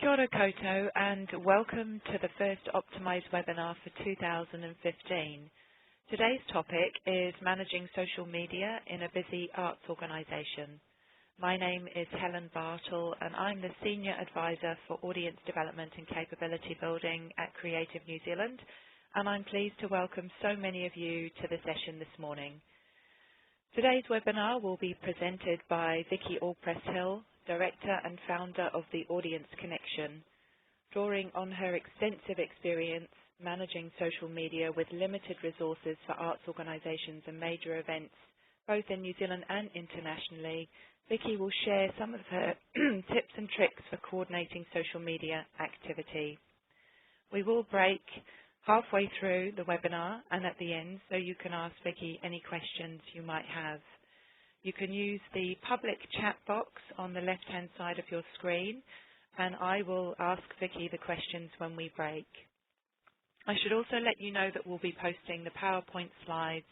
Kia ora koutou, and welcome to the first Optimise webinar for 2015. Today's topic is managing social media in a busy arts organisation. My name is Helen Bartle and I'm the Senior Advisor for Audience Development and Capability Building at Creative New Zealand, and I'm pleased to welcome so many of you to the session this morning. Today's webinar will be presented by Vicki Allpress-Hill, Director and Founder of the Audience Connection, drawing on her extensive experience managing social media with limited resources for arts organisations and major events, both in New Zealand and internationally. Vicki will share some of her tips and tricks for coordinating social media activity. We will break halfway through the webinar and at the end, so you can ask Vicki any questions you might have. You can use the public chat box on the left-hand side of your screen, and I will ask Vicki the questions when we break. I should also let you know that we'll be posting the PowerPoint slides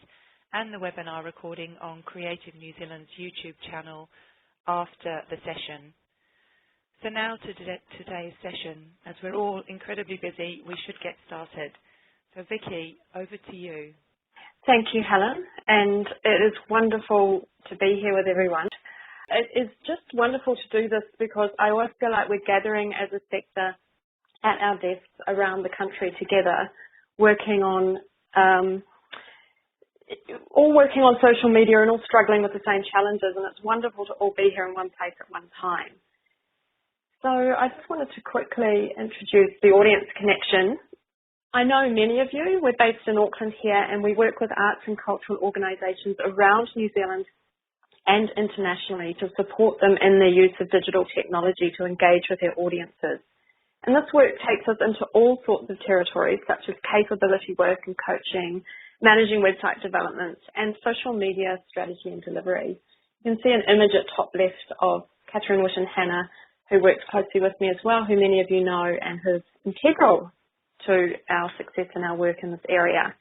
and the webinar recording on Creative New Zealand's YouTube channel after the session. So now to today's session. As we're all incredibly busy, we should get started. So Vicki, over to you. Thank you, Helen, and it is wonderful to be here with everyone. It is just wonderful to do this because I always feel like we're gathering as a sector at our desks around the country together, working on social media and all struggling with the same challenges, and it's wonderful to all be here in one place at one time. So I just wanted to quickly introduce the Audience Connection. I know many of you. We're based in Auckland here, and we work with arts and cultural organisations around New Zealand and internationally to support them in their use of digital technology to engage with their audiences. And this work takes us into all sorts of territories, such as capability work and coaching, managing website development, and social media strategy and delivery. You can see an image at top left of Catherine Witt-Hannah, who works closely with me as well, who many of you know and who's integral to our success and our work in this area.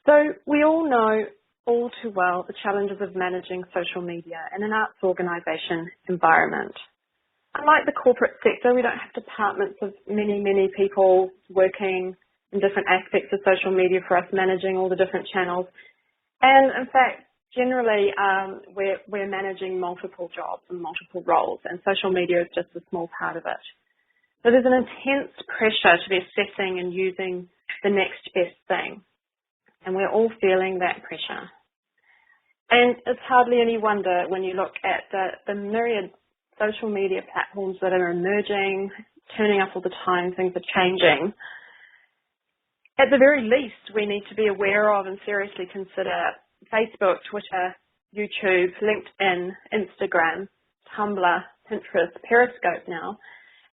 So we all know all too well the challenges of managing social media in an arts organisation environment. Unlike the corporate sector, we don't have departments of many people working in different aspects of social media for us, managing all the different channels. And in fact, generally, we're managing multiple jobs and multiple roles, and social media is just a small part of it. So there's an intense pressure to be assessing and using the next best thing, and we're all feeling that pressure. And it's hardly any wonder when you look at the myriad social media platforms that are emerging, turning up all the time, things are changing. At the very least, we need to be aware of and seriously consider Facebook, Twitter, YouTube, LinkedIn, Instagram, Tumblr, Pinterest, Periscope now,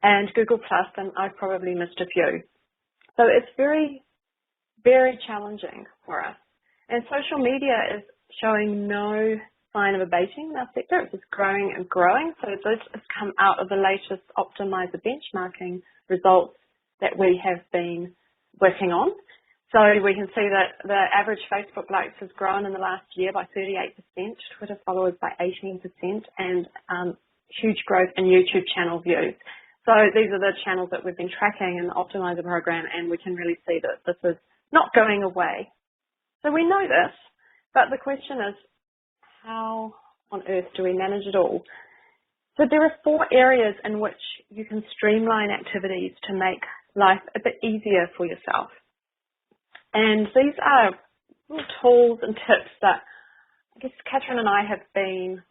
and Google+, and I've probably missed a few. So it's very, very challenging for us. And social media is showing no sign of abating in our sector. It's just growing and growing. So this has come out of the latest Optimise benchmarking results that we have been working on. So we can see that the average Facebook likes has grown in the last year by 38%, Twitter followers by 18%, and huge growth in YouTube channel views. So these are the channels that we've been tracking in the Optimizer program, and we can really see that this is not going away. So we know this, but the question is, how on earth do we manage it all? So there are 4 areas in which you can streamline activities to make life a bit easier for yourself. And these are little tools and tips that I guess Catherine and I have been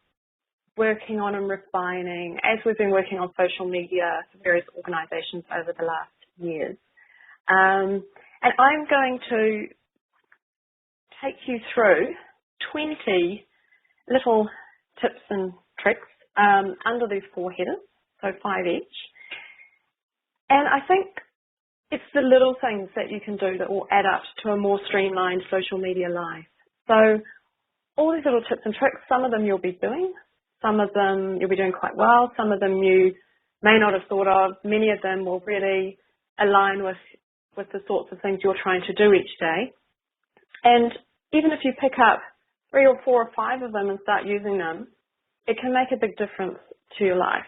working on and refining as we've been working on social media for various organisations over the last years. And I'm going to take you through 20 little tips and tricks under these 4 headers, so 5 each. And I think it's the little things that you can do that will add up to a more streamlined social media life. So all these little tips and tricks, some of them you'll be doing, some of them you'll be doing quite well, some of them you may not have thought of. Many of them will really align with the sorts of things you're trying to do each day. And even if you pick up 3 or 4 or 5 of them and start using them, it can make a big difference to your life.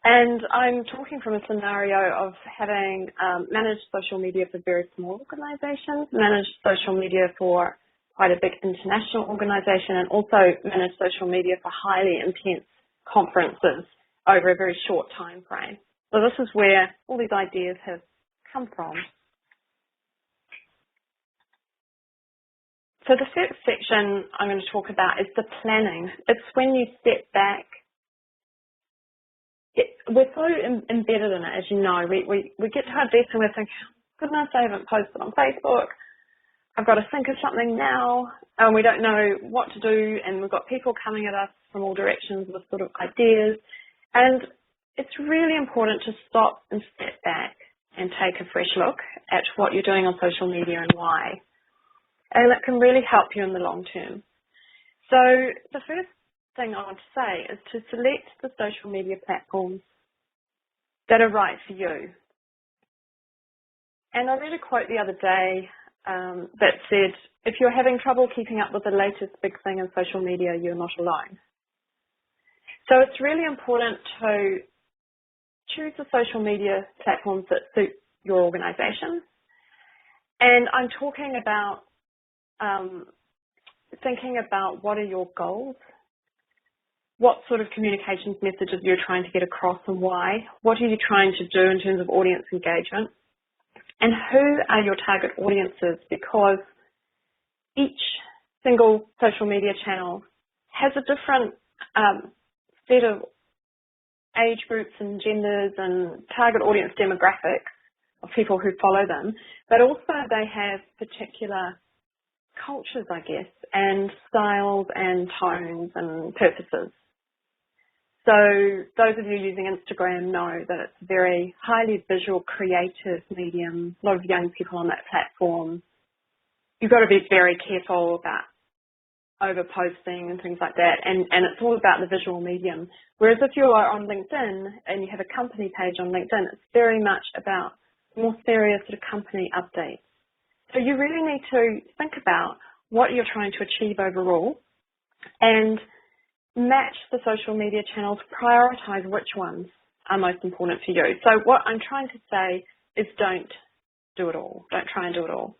And I'm talking from a scenario of having managed social media for very small organizations, managed social media for quite a big international organization, and also managed social media for highly intense conferences over a very short time frame. So this is where all these ideas have come from. So the first section I'm going to talk about is the planning. It's when you step back. We're so embedded in it, as you know. We get to our desk and we think, goodness, I haven't posted on Facebook. I've got to think of something now, and we don't know what to do, and we've got people coming at us from all directions with sort of ideas. And it's really important to stop and step back and take a fresh look at what you're doing on social media and why. And it can really help you in the long term. So the first thing I want to say is to select the social media platforms that are right for you. And I read a quote the other day that said, if you're having trouble keeping up with the latest big thing in social media, you're not alone. So it's really important to choose the social media platforms that suit your organization. And I'm talking about thinking about what are your goals, what sort of communications messages you're trying to get across and why, what are you trying to do in terms of audience engagement, and who are your target audiences, because each single social media channel has a different set of age groups and genders and target audience demographics of people who follow them, but also they have particular cultures, I guess, and styles and tones and purposes. So those of you using Instagram know that it's a very highly visual, creative medium, a lot of young people on that platform. You've got to be very careful about over-posting and things like that, and it's all about the visual medium. Whereas if you are on LinkedIn and you have a company page on LinkedIn, it's very much about more serious sort of company updates. So you really need to think about what you're trying to achieve overall and match the social media channels, prioritize which ones are most important for you. So what I'm trying to say is don't do it all. Don't try and do it all.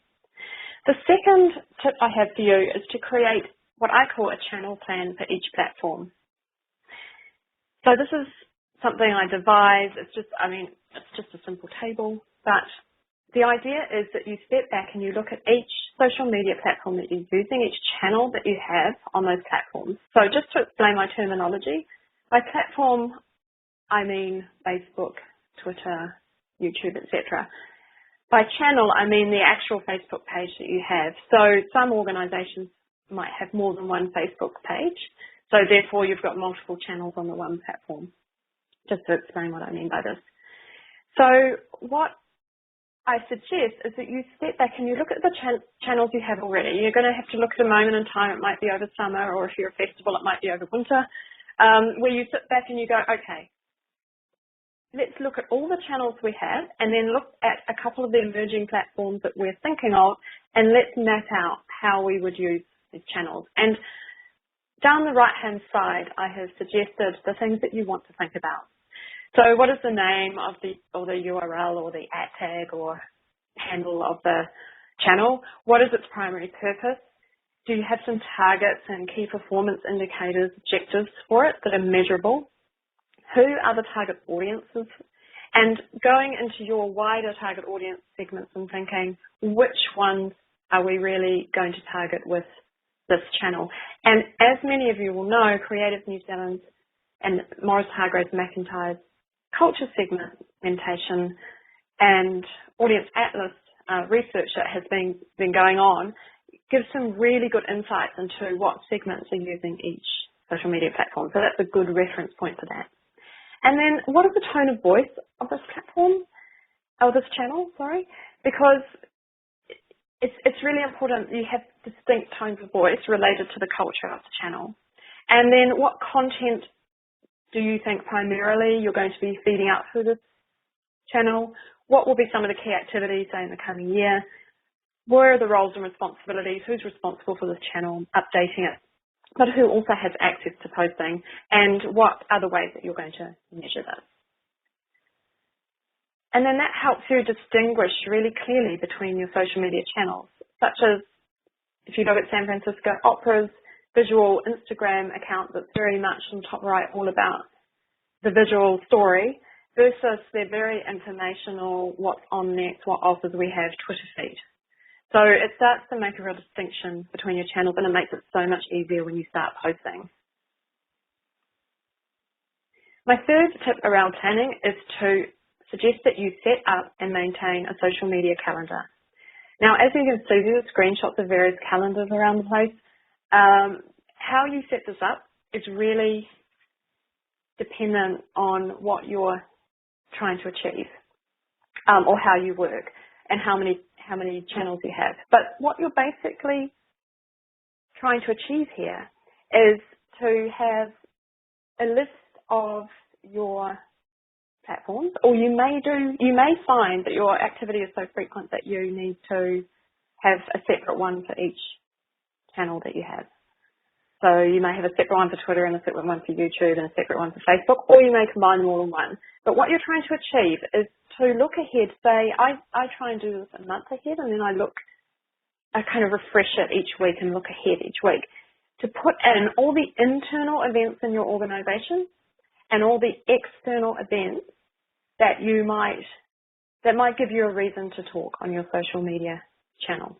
The second tip I have for you is to create what I call a channel plan for each platform. So this is something I devised. It's just a simple table, but the idea is that you step back and you look at each social media platform that you're using, each channel that you have on those platforms. So just to explain my terminology, by platform, I mean Facebook, Twitter, YouTube, etc. By channel, I mean the actual Facebook page that you have. So some organisations might have more than one Facebook page, so therefore you've got multiple channels on the one platform, just to explain what I mean by this. So what I suggest is that you step back and you look at the channels you have already. You're going to have to look at a moment in time. It might be over summer, or if you're a festival, it might be over winter, where you sit back and you go, okay, let's look at all the channels we have and then look at a couple of the emerging platforms that we're thinking of, and let's map out how we would use these channels. And down the right-hand side, I have suggested the things that you want to think about. So what is the name of the URL or the @ tag or handle of the channel? What is its primary purpose? Do you have some targets and key performance indicators, objectives for it that are measurable? Who are the target audiences? And going into your wider target audience segments and thinking, which ones are we really going to target with this channel? And as many of you will know, Creative New Zealand and Morris Hargraves McIntyre's culture segmentation and audience atlas research that has been going on gives some really good insights into what segments are using each social media platform. So that's a good reference point for that. And then what is the tone of voice of this platform, or this channel, sorry, because it's really important you have distinct tones of voice related to the culture of the channel. And then what content do you think primarily you're going to be feeding out through this channel? What will be some of the key activities, say, in the coming year? Where are the roles and responsibilities? Who's responsible for this channel, updating it? but who also has access to posting, and what are the ways that you're going to measure this. And then that helps you distinguish really clearly between your social media channels, such as if you look at San Francisco Opera's visual Instagram account that's very much on top right, all about the visual story, versus their very informational, what's on next, what offers we have, Twitter feed. So it starts to make a real distinction between your channels, and it makes it so much easier when you start posting. My third tip around planning is to suggest that you set up and maintain a social media calendar. Now, as you can see, there are screenshots of various calendars around the place. How you set this up is really dependent on what you're trying to achieve, or how you work, and how many channels you have. But what you're basically trying to achieve here is to have a list of your platforms, or you may find that your activity is so frequent that you need to have a separate one for each channel that you have. So you may have a separate one for Twitter and a separate one for YouTube and a separate one for Facebook, or you may combine them all in one. But what you're trying to achieve is to look ahead. Say, I try and do this a month ahead, and then I kind of refresh it each week and look ahead each week to put in all the internal events in your organization and all the external events that might give you a reason to talk on your social media channel.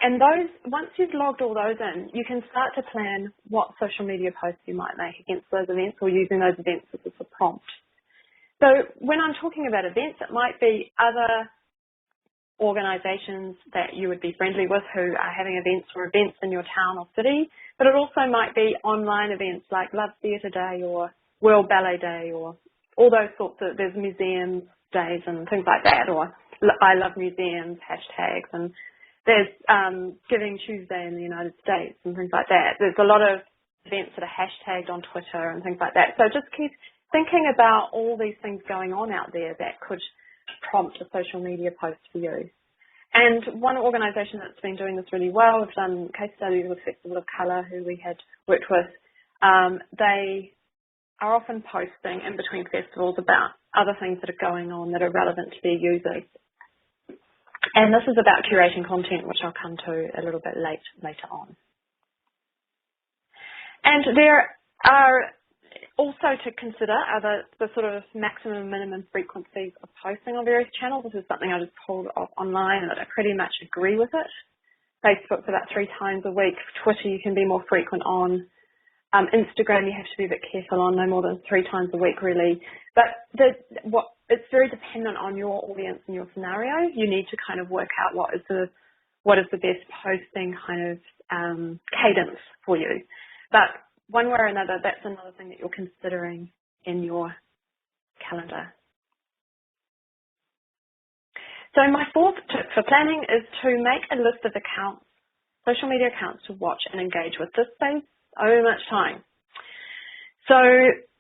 And once you've logged all those in, you can start to plan what social media posts you might make against those events, or using those events as a prompt. So when I'm talking about events, it might be other organisations that you would be friendly with who are having events or events in your town or city, but it also might be online events like Love Theatre Day or World Ballet Day, or all those sorts of, there's museum days and things like that, or I love museums hashtags, and there's Giving Tuesday in the United States and things like that. There's a lot of events that are hashtagged on Twitter and things like that. So just keep thinking about all these things going on out there that could prompt a social media post for you. And one organisation that's been doing this really well, we've done case studies with Festival of Colour, who we had worked with. They are often posting in between festivals about other things that are going on that are relevant to their users. And this is about curation content, which I'll come to a little bit later on. And there are also to consider the sort of maximum and minimum frequencies of posting on various channels. This is something I just pulled off online, and I pretty much agree with it. Facebook's about 3 times a week. Twitter you can be more frequent on. Instagram you have to be a bit careful on, no more than 3 times a week really. But it's very dependent on your audience and your scenario. You need to kind of work out what is the best posting kind of cadence for you. But one way or another, that's another thing that you're considering in your calendar. So my fourth tip for planning is to make a list of accounts, social media accounts to watch and engage with. This saves so much time. So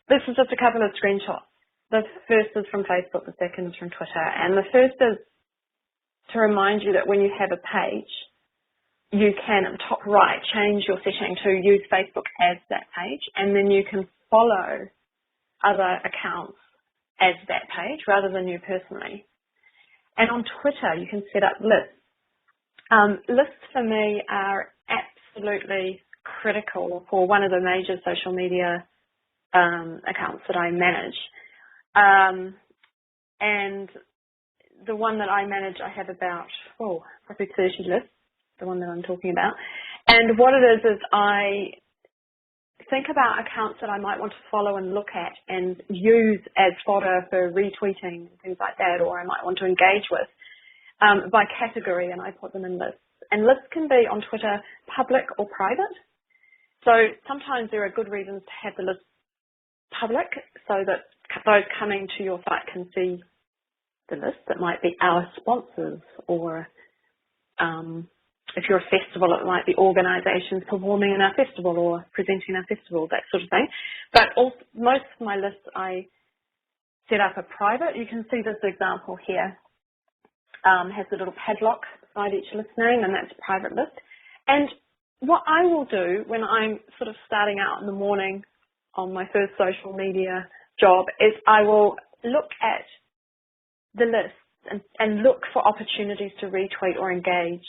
this is just a couple of screenshots. The first is from Facebook, the second is from Twitter. And the first is to remind you that when you have a page, you can, at the top right, change your setting to use Facebook as that page, and then you can follow other accounts as that page rather than you personally. And on Twitter, you can set up lists. Lists for me are absolutely critical for one of the major social media accounts that I manage. And the one that I manage, I have about, probably 30 lists, the one that I'm talking about. And what it is I think about accounts that I might want to follow and look at and use as fodder for retweeting and things like that, or I might want to engage with by category, and I put them in lists. And lists can be on Twitter public or private. So sometimes there are good reasons to have the list public so that those coming to your site can see the list. That might be our sponsors, or if you're a festival, it might be organisations performing in our festival or presenting in our festival, that sort of thing. But also, most of my lists I set up are private. You can see this example here has a little padlock beside each list name, and that's a private list. And what I will do when I'm sort of starting out in the morning on my first social media job is I will look at the list and look for opportunities to retweet or engage.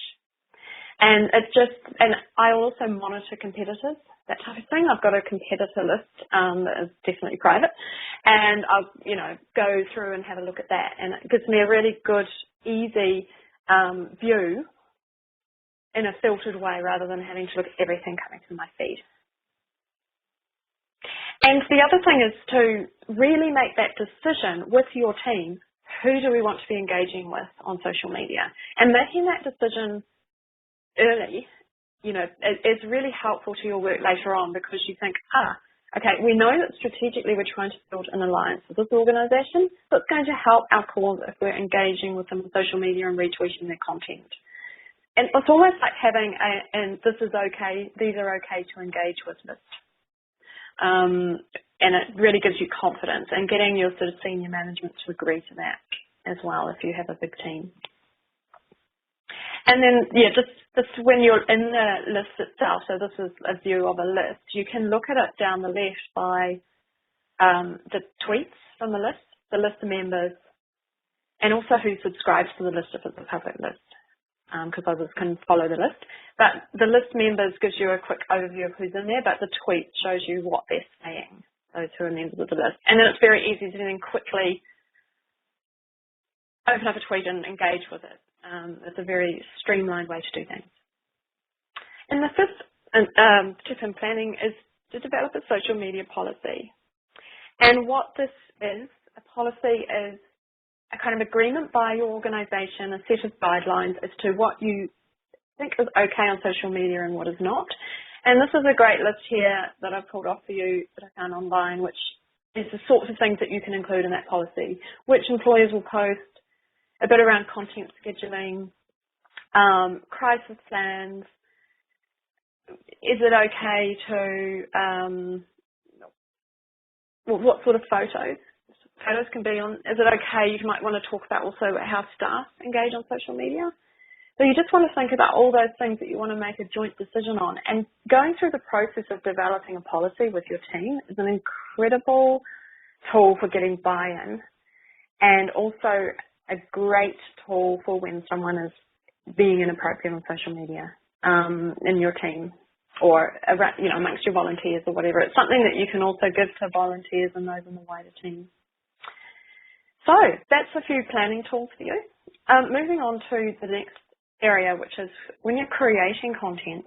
And and I also monitor competitors, that type of thing. I've got a competitor list that is definitely private, and I'll, go through and have a look at that, and it gives me a really good, easy view in a filtered way rather than having to look at everything coming through my feed. And the other thing is to really make that decision with your team. Who do we want to be engaging with on social media? And making that decision early, is really helpful to your work later on, because you think, okay, we know that strategically we're trying to build an alliance with this organisation, so it's going to help our cause if we're engaging with them on social media and retweeting their content. And it's almost like having and this is okay, these are okay to engage with list. And it really gives you confidence, and getting your sort of senior management to agree to that as well if you have a big team. And then, just when you're in the list itself, so this is a view of a list, you can look at it down the left by the tweets from the list of members, and also who subscribes to the list if it's a public list, because others can follow the list. But the list members gives you a quick overview of who's in there, but the tweet shows you what they're saying, those who are members of the list. And then it's very easy to then quickly open up a tweet and engage with it. It's a very streamlined way to do things. And the fifth tip in planning is to develop a social media policy. And what this is, a policy is a kind of agreement by your organisation, a set of guidelines as to what you think is okay on social media and what is not. And this is a great list here that I've pulled off for you that I found online, which is the sorts of things that you can include in that policy, which employers will post, a bit around content scheduling, crisis plans. Is it okay to, what sort of photos? Photos can be on, is it okay, you might want to talk about also how staff engage on social media. So you just want to think about all those things that you want to make a joint decision on. And going through the process of developing a policy with your team is an incredible tool for getting buy-in, and also a great tool for when someone is being inappropriate on social media in your team, or amongst your volunteers or whatever. It's something that you can also give to volunteers and those in the wider team. So that's a few planning tools for you. Moving on to the next area, which is when you're creating content.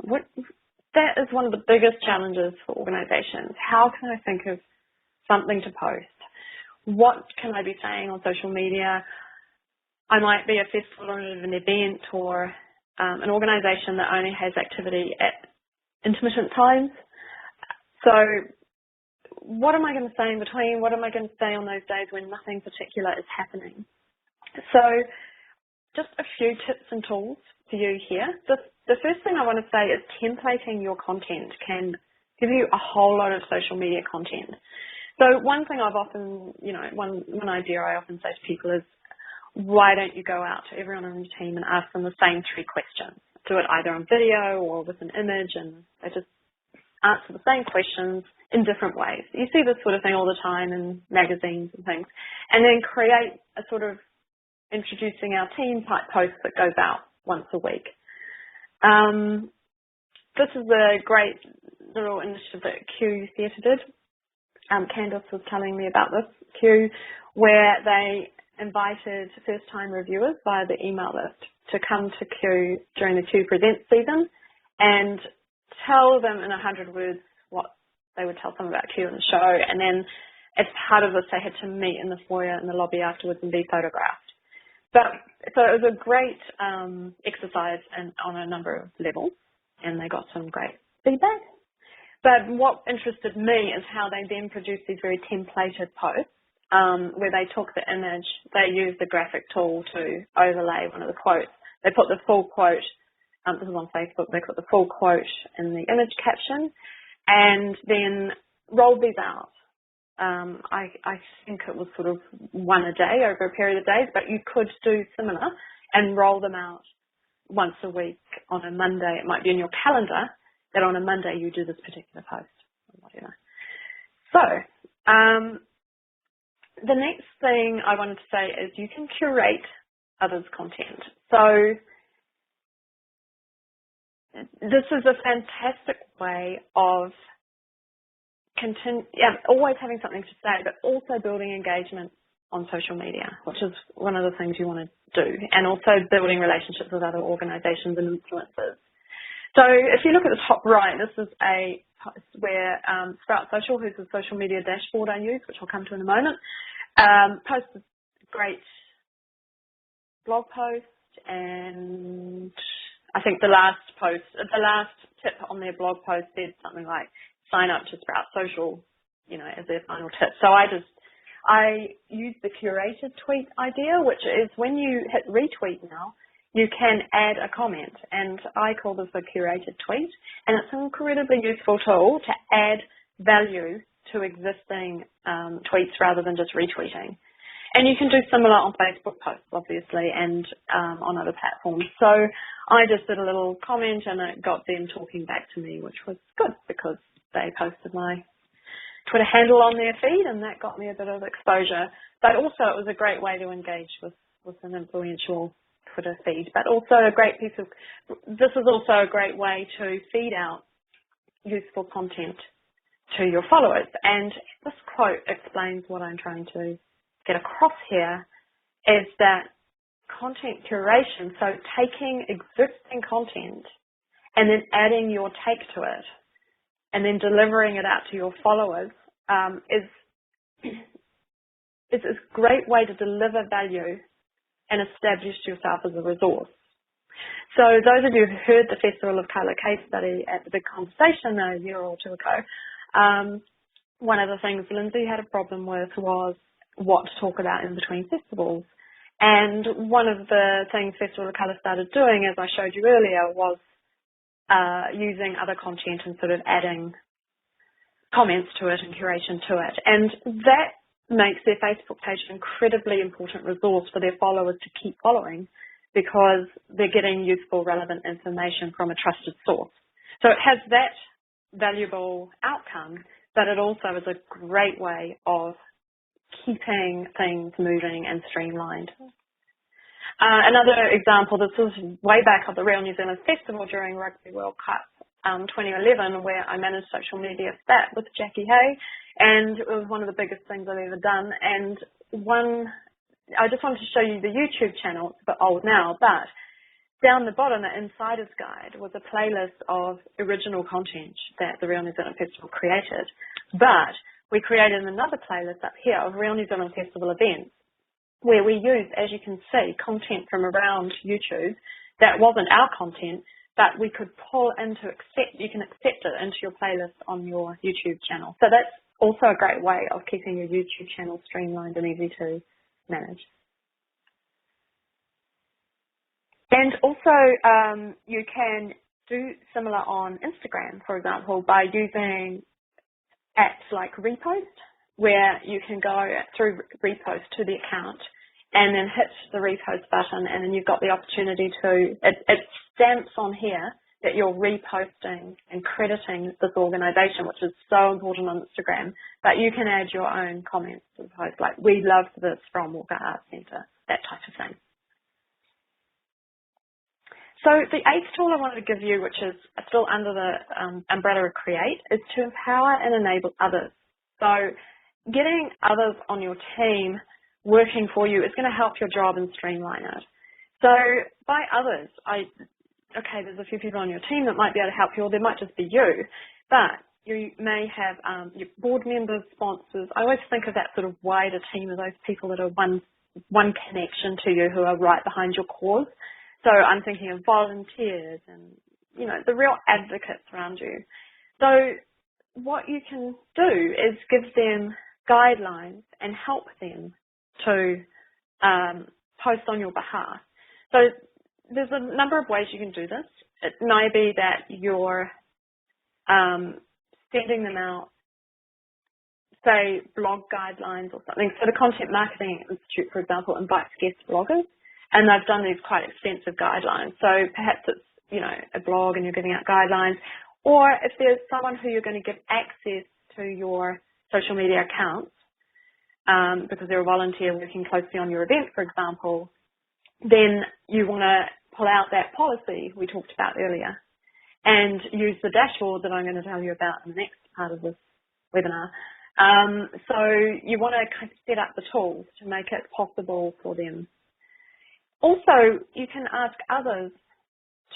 That is one of the biggest challenges for organisations. How can I think of something to post? What can I be saying on social media? I might be a festival or an event, or an organisation that only has activity at intermittent times. So what am I going to say in between? What am I going to say on those days when nothing particular is happening? So just a few tips and tools for you here. The first thing I want to say is templating your content can give you a whole lot of social media content. So one thing I've often, one idea I often say to people is, why don't you go out to everyone on your team and ask them the same 3 questions? Do it either on video or with an image, and they just answer the same questions in different ways. You see this sort of thing all the time in magazines and things. And then create a sort of introducing our team type post that goes out once a week. This is a great little initiative that Q Theatre did. Candice was telling me about this, Q, where they invited first-time reviewers via the email list to come to Q during the Q Presents season and tell them in 100 words what they would tell them about Q in the show. And then as part of this, they had to meet in the foyer in the lobby afterwards and be photographed. So it was a great exercise on a number of levels, and they got some great feedback. But what interested me is how they then produced these very templated posts where they took the image, they used the graphic tool to overlay one of the quotes. They put the full quote, this is on Facebook, they put the full quote in the image caption and then rolled these out. I think it was sort of one a day over a period of days, but you could do similar and roll them out once a week on a Monday, it might be in your calendar that on a Monday you do this particular post or whatever. So the next thing I wanted to say is you can curate others' content. So this is a fantastic way of always having something to say, but also building engagement on social media, which is one of the things you want to do, and also building relationships with other organisations and influencers. So if you look at the top right, this is a post where Sprout Social, who's the social media dashboard I use, which I'll come to in a moment, posted a great blog post, and I think the last tip on their blog post said something like, sign up to Sprout Social, as their final tip. So I use the curated tweet idea, which is when you hit retweet now, you can add a comment, and I call this a curated tweet, and it's an incredibly useful tool to add value to existing tweets rather than just retweeting. And you can do similar on Facebook posts, obviously, and on other platforms. So I just did a little comment, and it got them talking back to me, which was good because they posted my Twitter handle on their feed, and that got me a bit of exposure. But also it was a great way to engage with an influential Twitter feed. But also this is also a great way to feed out useful content to your followers. And this quote explains what I'm trying to get across here, is that content curation, so taking existing content and then adding your take to it and then delivering it out to your followers is a great way to deliver value and establish yourself as a resource. So those of you who heard the Festival of Colour case study at the big conversation a year or two ago, one of the things Lindsay had a problem with was what to talk about in between festivals. And one of the things Festival of Colour started doing, as I showed you earlier, was using other content and sort of adding comments to it and curation to it. And that makes their Facebook page an incredibly important resource for their followers to keep following, because they're getting useful, relevant information from a trusted source. So it has that valuable outcome, but it also is a great way of keeping things moving and streamlined. Another example, this was way back at the Real New Zealand Festival during Rugby World Cup 2011, where I managed social media stat with Jackie Hay, and it was one of the biggest things I've ever done. And I just wanted to show you the YouTube channel. It's a bit old now, but down the bottom, the Insider's Guide was a playlist of original content that the Real New Zealand Festival created. But we created another playlist up here of Real New Zealand Festival events, where we used, as you can see, content from around YouTube that wasn't our content, but we could pull into you can accept it into your playlist on your YouTube channel. So that's also a great way of keeping your YouTube channel streamlined and easy to manage. And also you can do similar on Instagram, for example, by using apps like Repost, where you can go through Repost to the account and then hit the repost button, and then you've got the opportunity to, it stamps on here that you're reposting and crediting this organisation, which is so important on Instagram, but you can add your own comments to the post, like, we love this from Walker Arts Centre, that type of thing. So the eighth tool I wanted to give you, which is still under the umbrella of Create, is to empower and enable others. So getting others on your team working for you is going to help your job and streamline it. So by others, okay, there's a few people on your team that might be able to help you, or there might just be you, but you may have your board members, sponsors. I always think of that sort of wider team of those people that are one connection to you, who are right behind your cause. So I'm thinking of volunteers and, the real advocates around you. So what you can do is give them guidelines and help them to post on your behalf. So there's a number of ways you can do this. It may be that you're sending them out, say, blog guidelines or something. So the Content Marketing Institute, for example, invites guest bloggers And they've done these quite extensive guidelines. So perhaps it's, a blog and you're giving out guidelines, or if there's someone who you're going to give access to your social media accounts, because they're a volunteer working closely on your event, for example, then you want to pull out that policy we talked about earlier and use the dashboard that I'm going to tell you about in the next part of this webinar. So you want to kind of set up the tools to make it possible for them. Also, you can ask others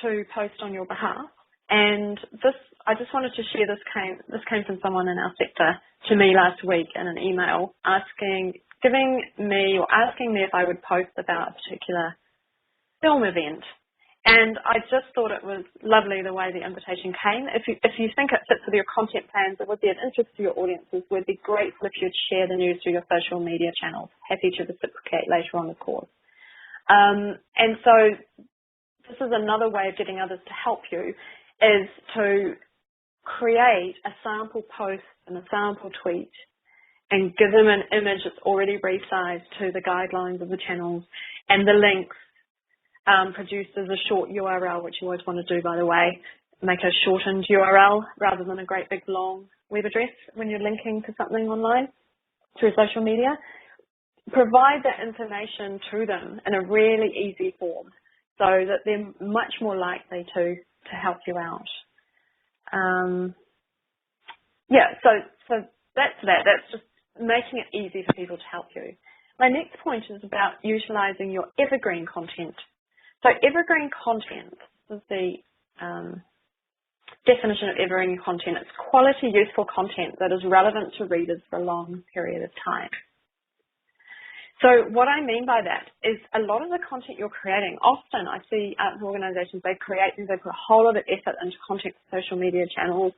to post on your behalf. And this, I just wanted to share, this came from someone in our sector to me last week in an email asking me if I would post about a particular film event. And I just thought it was lovely the way the invitation came. If you think it fits with your content plans, it would be of interest to your audiences, we'd be grateful if you'd share the news through your social media channels. Happy to reciprocate later on the course. And so this is another way of getting others to help you, is to create a sample post and a sample tweet and give them an image that's already resized to the guidelines of the channels, and the links produced as a short URL, which you always want to do, by the way. Make a shortened URL rather than a great big long web address when you're linking to something online through social media. Provide that information to them in a really easy form so that they're much more likely to help you out. So that's that. That's just making it easy for people to help you. My next point is about utilising your evergreen content. So evergreen content is the definition of evergreen content. It's quality, useful content that is relevant to readers for a long period of time. So what I mean by that is a lot of the content you're creating, often I see organisations, they put a whole lot of effort into content for social media channels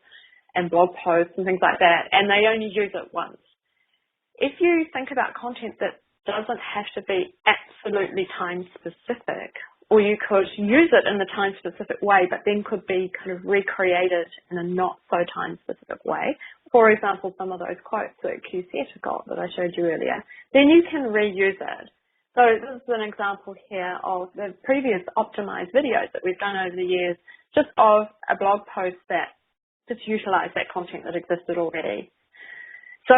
and blog posts and things like that, and they only use it once. If you think about content that doesn't have to be absolutely time specific, or you could use it in the time specific way, but then could be kind of recreated in a not so time specific way. For example, some of those quotes that QCETA got that I showed you earlier, then you can reuse it. So this is an example here of the previous Optimise videos that we've done over the years, just of a blog post that just utilised that content that existed already. So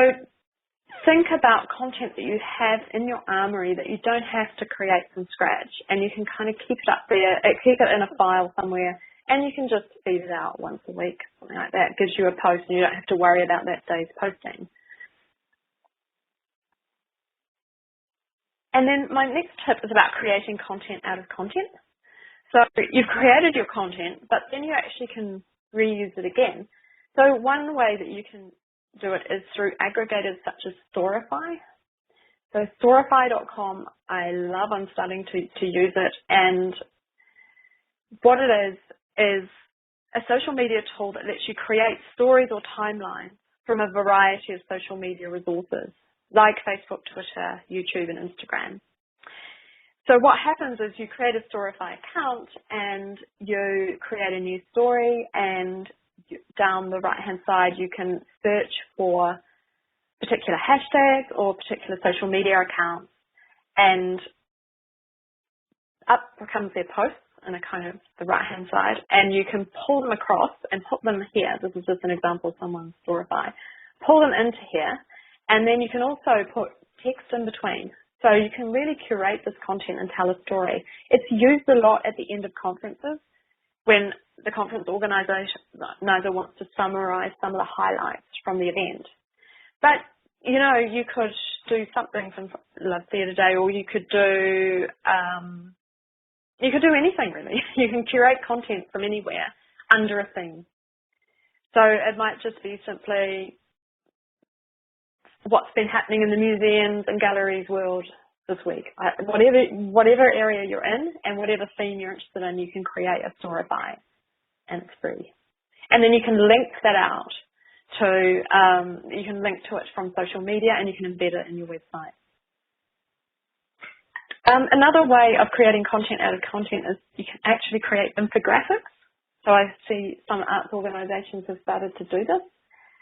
think about content that you have in your armory that you don't have to create from scratch, and you can kind of keep it up there, keep it in a file somewhere, and you can just feed it out once a week, something like that. It gives you a post and you don't have to worry about that day's posting. And then my next tip is about creating content out of content. So you've created your content, but then you actually can reuse it again. So one way that you can do it is through aggregators such as Storify. So Storify.com, I love. I'm starting to use it, and what it is a social media tool that lets you create stories or timelines from a variety of social media resources like Facebook, Twitter, YouTube, and Instagram. So what happens is you create a Storify account and you create a new story, and down the right-hand side you can search for particular hashtags or particular social media accounts, and up comes their posts in a kind of the right-hand side, and you can pull them across and put them here. This is just an example of someone's Storify. Pull them into here, and then you can also put text in between. So you can really curate this content and tell a story. It's used a lot at the end of conferences when the conference organizer wants to summarize some of the highlights from the event. But, you know, you could do something from Love Theatre Day, or you could do anything really. You can curate content from anywhere under a theme. So it might just be simply what's been happening in the museums and galleries world this week. Whatever area you're in and whatever theme you're interested in, you can create a Storify, and it's free. And then you can link that out to, you can link to it from social media, and you can embed it in your website. Another way of creating content out of content is you can actually create infographics. So I see some arts organisations have started to do this,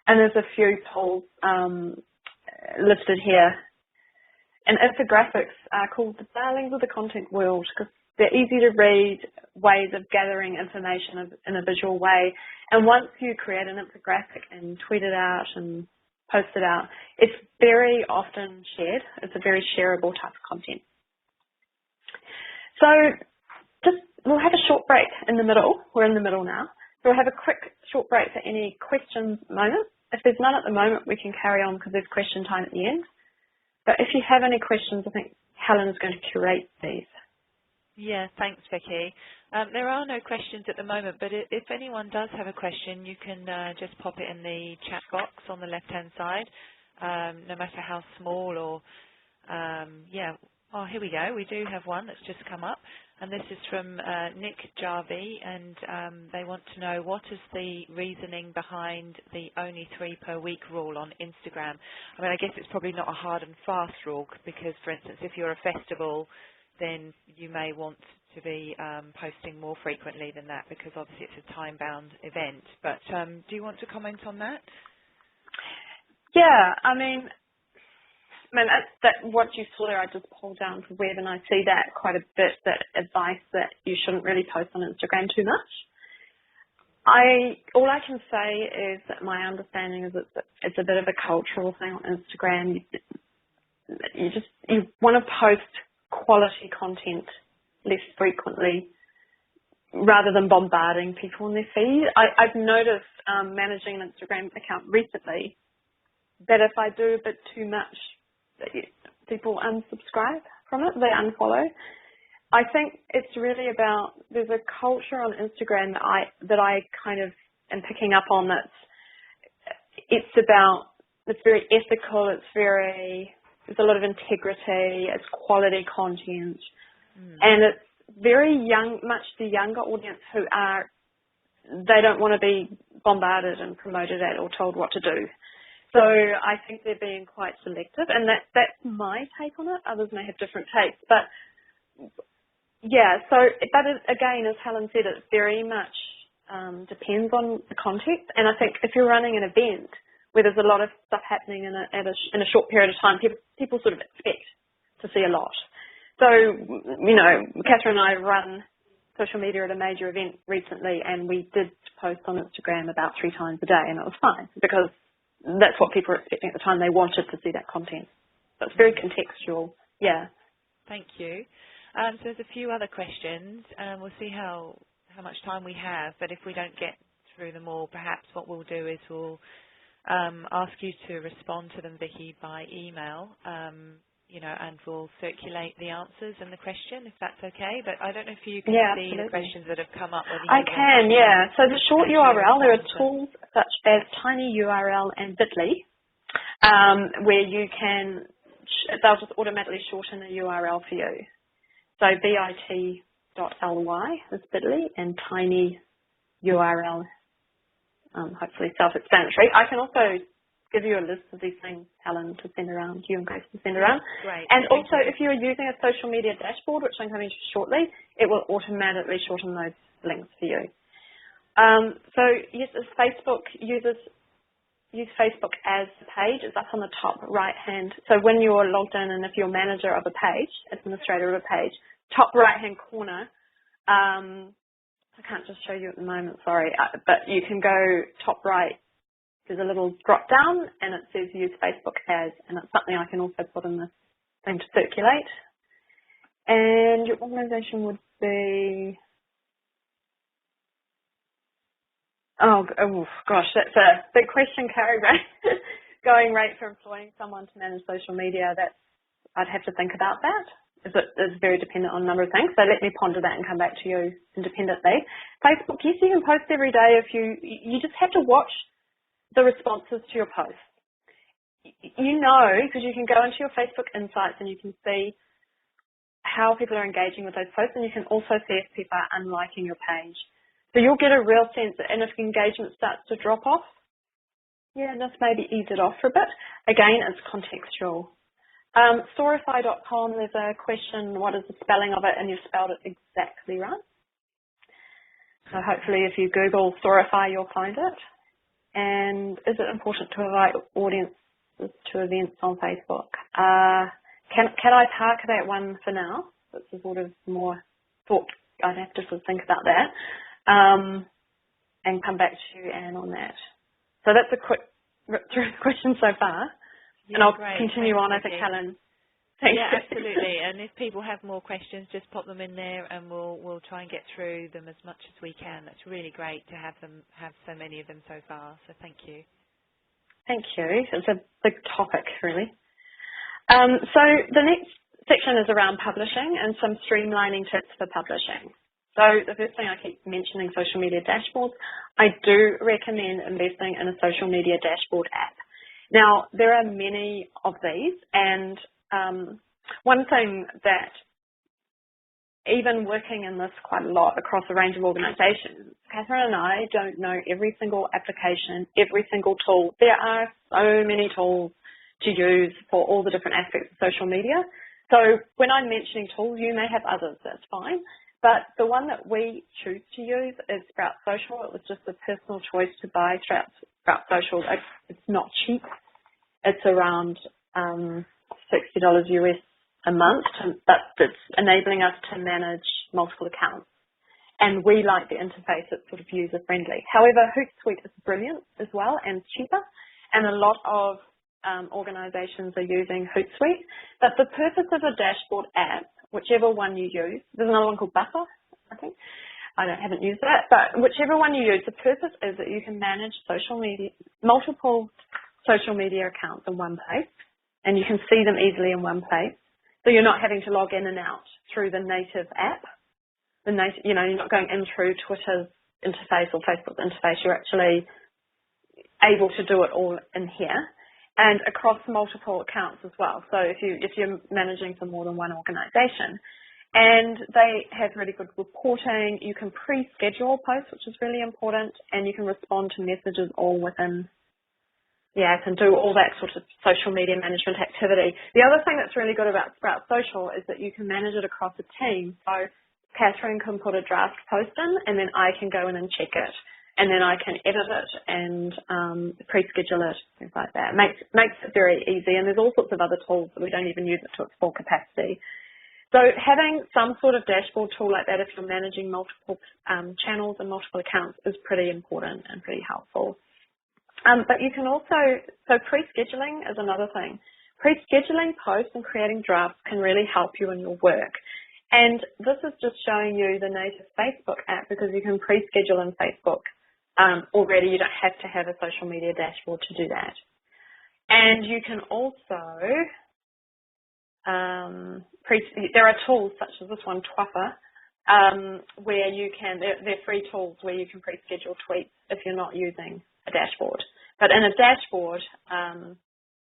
and there's a few tools listed here. And infographics are called the darlings of the content world because they're easy to read ways of gathering information in a visual way. And once you create an infographic and tweet it out and post it out, it's very often shared. It's a very shareable type of content. So we'll have a short break in the middle. We're in the middle now. So we'll have a quick short break for any questions at the moment. If there's none at the moment, we can carry on because there's question time at the end. But if you have any questions, I think Helen is going to curate these. Yeah, thanks, Vicki. There are no questions at the moment, but if anyone does have a question, you can just pop it in the chat box on the left-hand side, no matter how small or, yeah. Oh, here we go. We do have one that's just come up, and this is from Nick Jarvie, and they want to know what is the reasoning behind the only 3 per week rule on Instagram. I mean, I guess it's probably not a hard and fast rule because, for instance, if you're a festival, then you may want to be posting more frequently than that because obviously it's a time-bound event. But do you want to comment on that? Yeah, I mean that what you saw there, I just pulled down to web and I see that quite a bit, that advice that you shouldn't really post on Instagram too much. All I can say is that my understanding is that it's a bit of a cultural thing on Instagram. You want to post quality content less frequently rather than bombarding people in their feed. I've noticed managing an Instagram account recently that if I do a bit too much, people unsubscribe from it, they unfollow. I think it's really about, there's a culture on Instagram that I kind of am picking up on it's very ethical, there's a lot of integrity, it's quality content, and it's very young, much the younger audience they don't want to be bombarded and promoted at or told what to do. So I think they're being quite selective, and that's my take on it. Others may have different takes, but yeah. Again, as Helen said, it very much depends on the context. And I think if you're running an event where there's a lot of stuff happening in a short period of time, people sort of expect to see a lot. So Catherine and I run social media at a major event recently, and we did post on Instagram about 3 times a day, and it was fine because that's what people were expecting at the time. They wanted to see that content. So it's very contextual. Yeah. Thank you. So there's a few other questions. We'll see how much time we have, but if we don't get through them all, perhaps what we'll do is we'll ask you to respond to them, Vicki, by email, and we'll circulate the answers and the question, if that's okay. But I don't know if you can see the questions that have come up. I can, yeah. So the short URL, there are tools such as tinyURL and Bitly, where you can, they'll just automatically shorten a URL for you. So bit.ly is Bitly, and tinyURL, hopefully self-explanatory. I can also give you a list of these things, Helen, to send around, you and Grace to send around. Great. And also, if you're using a social media dashboard, which I'm coming to shortly, it will automatically shorten those links for you. So yes, as Facebook use Facebook as the page. It's up on the top right-hand. So when you're logged in and if you're manager of a page, administrator of a page, top right-hand corner, I can't just show you at the moment, sorry, but you can go top right. There's a little drop down and it says use Facebook as, and it's something I can also put in the thing to circulate. And your organisation would be, oh gosh, that's a big question, Carrie. Going rate for employing someone to manage social media, I'd have to think about that. It's very dependent on a number of things. So let me ponder that and come back to you independently. Facebook, yes, you can post every day if you just have to watch the responses to your posts. Because you can go into your Facebook insights and you can see how people are engaging with those posts, and you can also see if people are unliking your page. So you'll get a real sense, and if engagement starts to drop off, just maybe ease it off for a bit. Again, it's contextual. Storify.com, there's a question, what is the spelling of it, and you've spelled it exactly right. So hopefully if you Google Storify, you'll find it. And is it important to invite audiences to events on Facebook? Can I park that one for now? That's a sort of more thought. I'd have to sort of think about that, and come back to you, Anne, on that. So that's a quick rip through the question so far, Yeah, and I'll great. continue Thanks, on. I think Vicki. Helen. Thank Yeah, you. absolutely. And if people have more questions, just pop them in there, and we'll try and get through them as much as we can. That's really great to have so many of them so far. So thank you. Thank you. It's a big topic, really. So the next section is around publishing and some streamlining tips for publishing. So the first thing, I keep mentioning social media dashboards. I do recommend investing in a social media dashboard app. Now, there are many of these, and one thing that, even working in this quite a lot across a range of organisations, Catherine and I don't know every single application, every single tool. There are so many tools to use for all the different aspects of social media. So when I'm mentioning tools, you may have others, that's fine. But the one that we choose to use is Sprout Social. It was just a personal choice to buy Sprout Social. It's not cheap. It's around $60 US a month, but it's enabling us to manage multiple accounts. And we like the interface. It's sort of user-friendly. However, HootSuite is brilliant as well and cheaper. And a lot of organisations are using HootSuite. But the purpose of a dashboard app, whichever one you use, there's another one called Buffer, I think. Haven't used that, but whichever one you use, the purpose is that you can manage social media, multiple social media accounts in one place, and you can see them easily in one place. So you're not having to log in and out through the native app. You're not going in through Twitter's interface or Facebook's interface. You're actually able to do it all in here, and across multiple accounts as well. So if you're managing for more than one organisation, and they have really good reporting, you can pre-schedule posts, which is really important, and you can respond to messages all within the app and do all that sort of social media management activity. The other thing that's really good about Sprout Social is that you can manage it across a team. So Catherine can put a draft post in, and then I can go in and check it, and then I can edit it and pre-schedule it, things like that. Makes it very easy, and there's all sorts of other tools that we don't even use it to its full capacity. So having some sort of dashboard tool like that if you're managing multiple channels and multiple accounts is pretty important and pretty helpful. But you can also, so pre-scheduling is another thing. Pre-scheduling posts and creating drafts can really help you in your work. And this is just showing you the native Facebook app because you can pre-schedule in Facebook already. You don't have to have a social media dashboard to do that. And you can also, there are tools such as this one, Twuffer, where you can, they're free tools where you can pre-schedule tweets if you're not using a dashboard. But in a dashboard,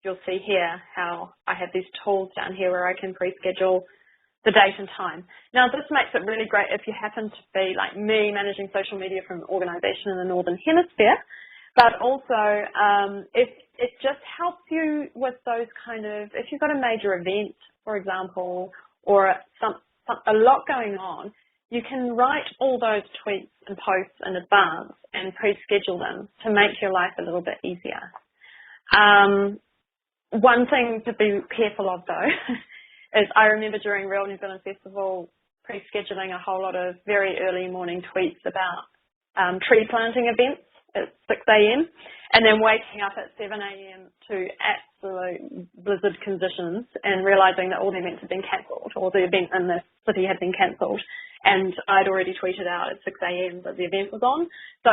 you'll see here how I have these tools down here where I can pre-schedule the date and time. Now, this makes it really great if you happen to be like me, managing social media from an organisation in the Northern Hemisphere, but also it just helps you with those kind of, if you've got a major event, for example, or a lot going on, you can write all those tweets and posts in advance and pre-schedule them to make your life a little bit easier. One thing to be careful of, though, is I remember during Real New Zealand Festival pre-scheduling a whole lot of very early morning tweets about tree planting events at 6 a.m. and then waking up at 7 a.m. to absolute blizzard conditions and realising that all the events had been cancelled or the event in the city had been cancelled. And I'd already tweeted out at 6 a.m. that the event was on. So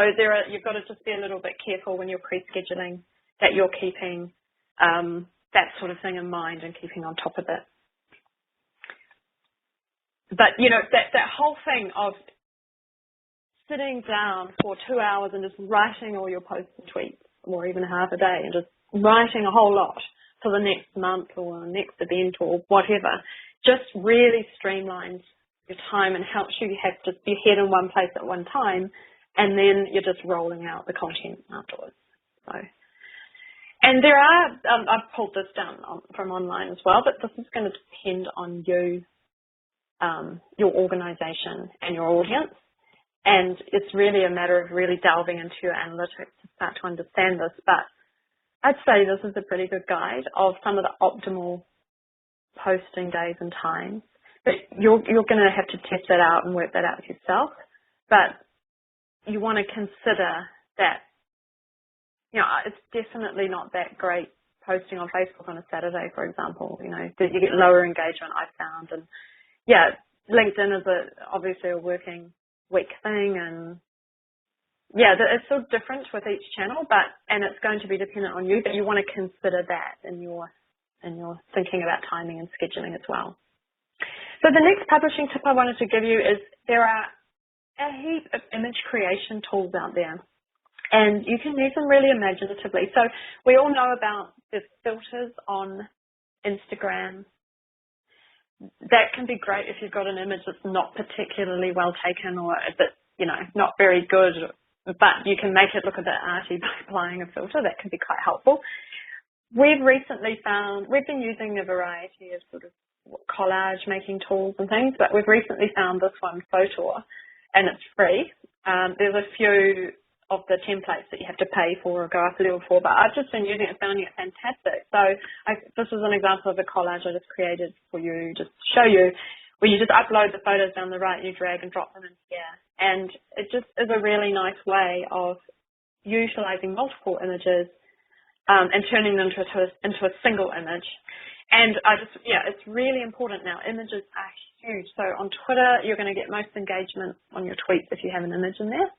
you've got to just be a little bit careful when you're pre-scheduling that you're keeping that sort of thing in mind and keeping on top of it. But, that whole thing of sitting down for 2 hours and just writing all your posts and tweets, or even half a day, and just writing a whole lot for the next month or the next event or whatever, just really streamlines your time and helps you have just your head in one place at one time, and then you're just rolling out the content afterwards. So, and there are, I've pulled this down from online as well, but this is going to depend on you, your organisation and your audience. And it's really a matter of really delving into your analytics to start to understand this. But I'd say this is a pretty good guide of some of the optimal posting days and times. But you're going to have to test that out and work that out yourself. But you want to consider that, it's definitely not that great posting on Facebook on a Saturday, for example. That you get lower engagement, I found. And yeah, LinkedIn is obviously a working week thing, and yeah, it's still different with each channel, and it's going to be dependent on you, but you want to consider that in your thinking about timing and scheduling as well. So the next publishing tip I wanted to give you is there are a heap of image creation tools out there, and you can use them really imaginatively. So we all know about the filters on Instagram. That can be great if you've got an image that's not particularly well taken or a bit, not very good, but you can make it look a bit arty by applying a filter. That can be quite helpful. We've been using a variety of sort of collage making tools and things, but we've recently found this one, Photor, and it's free. There's a few of the templates that you have to pay for or go up a level for, but I've just been using it, finding it fantastic. So this is an example of a collage I just created for you, just to show you, where you just upload the photos down the right, you drag and drop them in here. And it just is a really nice way of utilizing multiple images and turning them into a single image. And it's really important now. Images are huge. So on Twitter, you're going to get most engagement on your tweets if you have an image in there.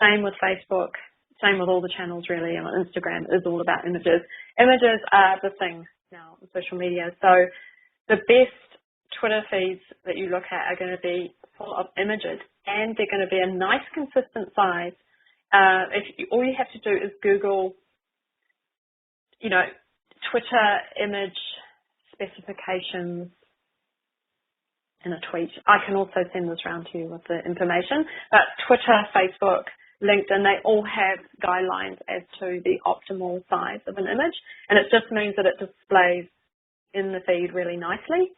Same with Facebook, same with all the channels really, and on Instagram it is all about images. Images are the thing now on social media. So the best Twitter feeds that you look at are going to be full of images, and they're going to be a nice consistent size. All you have to do is Google, Twitter image specifications in a tweet. I can also send this around to you with the information, but Twitter, Facebook, LinkedIn, they all have guidelines as to the optimal size of an image, and it just means that it displays in the feed really nicely.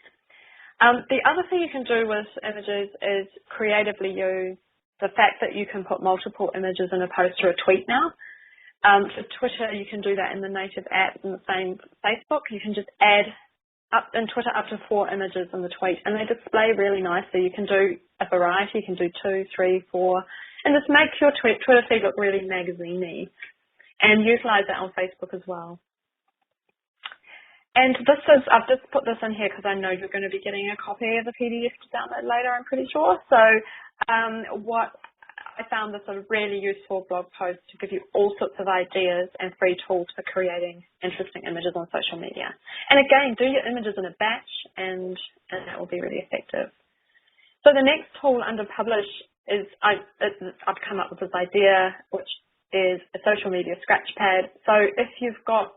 The other thing you can do with images is creatively use the fact that you can put multiple images in a post or a tweet now. For Twitter, you can do that in the native app, and the same for Facebook. You can just add in Twitter up to 4 images in the tweet, and they display really nicely. You can do a variety. You can do 2, 3, 4, and just make your Twitter feed look really magazine-y, and utilize that on Facebook as well. And I've just put this in here because I know you're going to be getting a copy of the PDF to download later, I'm pretty sure. So what I found this a really useful blog post to give you all sorts of ideas and free tools for creating interesting images on social media. And again, do your images in a batch, and that will be really effective. So the next tool under Publish is I've come up with this idea, which is a social media scratchpad. So if you've got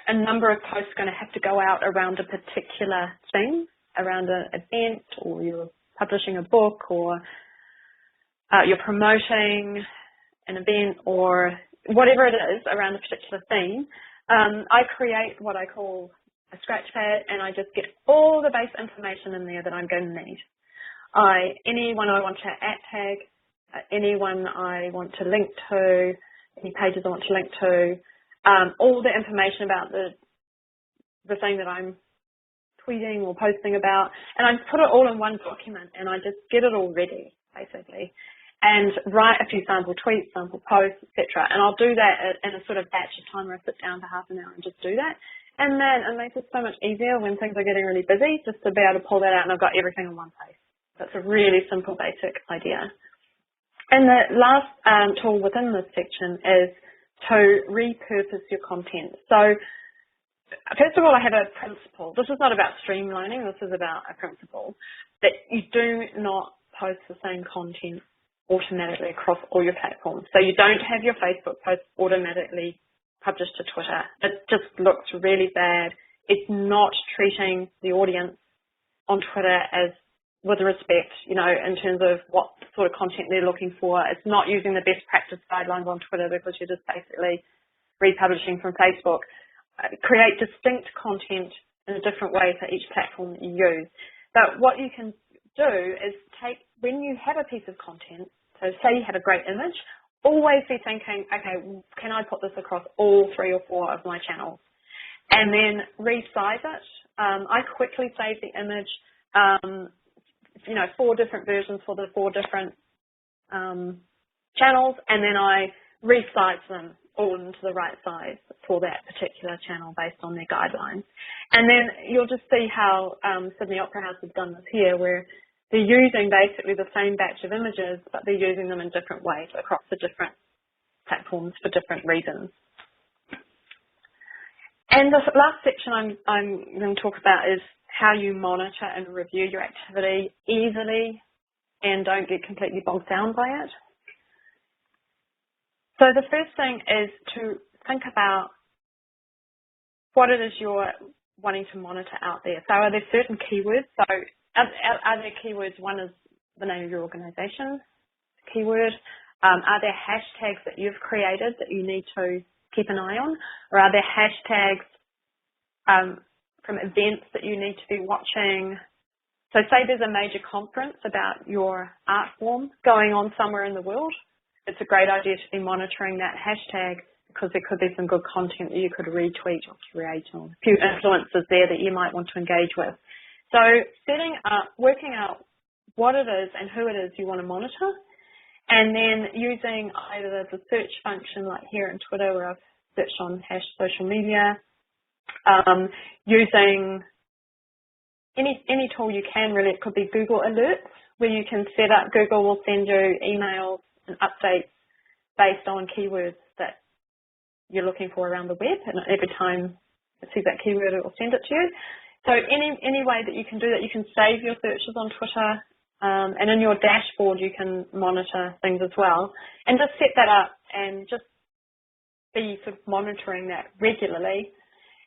a number of posts going to have to go out around a particular thing, around an event, or you're publishing a book, or you're promoting an event, or whatever it is around a particular theme, I create what I call a scratchpad, and I just get all the base information in there that I'm going to need. Anyone I want to tag, anyone I want to link to, any pages I want to link to, all the information about the thing that I'm tweeting or posting about, and I put it all in one document, and I just get it all ready, basically, and write a few sample tweets, sample posts, etc. And I'll do that in a sort of batch of time where I sit down for half an hour and just do that. And then it makes it so much easier when things are getting really busy, just to be able to pull that out, and I've got everything in one place. That's a really simple, basic idea. And the last tool within this section is to repurpose your content. So first of all, I have a principle. This is not about streamlining. This is about a principle that you do not post the same content automatically across all your platforms. So you don't have your Facebook post automatically published to Twitter. It just looks really bad. It's not treating the audience on Twitter as with respect, in terms of what sort of content they're looking for. It's not using the best practice guidelines on Twitter because you're just basically republishing from Facebook. Create distinct content in a different way for each platform that you use. But what you can do is when you have a piece of content, so say you have a great image, always be thinking, okay, can I put this across all 3 or 4 of my channels? And then resize it I quickly save the image, 4 different versions for the 4 different channels, and then I resize them all into the right size for that particular channel based on their guidelines. And then you'll just see how Sydney Opera House has done this here, where they're using basically the same batch of images, but they're using them in different ways across the different platforms for different reasons. And the last section I'm going to talk about is how you monitor and review your activity easily and don't get completely bogged down by it. So the first thing is to think about what it is you're wanting to monitor out there. So are there certain keywords? So are there keywords? One is the name of your organization, keyword. Are there hashtags that you've created that you need to keep an eye on? Or are there hashtags from events that you need to be watching? So say there's a major conference about your art form going on somewhere in the world. It's a great idea to be monitoring that hashtag because there could be some good content that you could retweet or curate or a few influencers there that you might want to engage with. So setting up, working out what it is and who it is you want to monitor, and then using either the search function like here in Twitter where I've searched on #social media, using any tool you can really. It could be Google Alerts where you can set up, Google will send you emails and updates based on keywords that you're looking for around the web, and every time it sees that keyword it will send it to you. So any way that you can do that, you can save your searches on Twitter, and in your dashboard you can monitor things as well, and just set that up and just be sort of monitoring that regularly.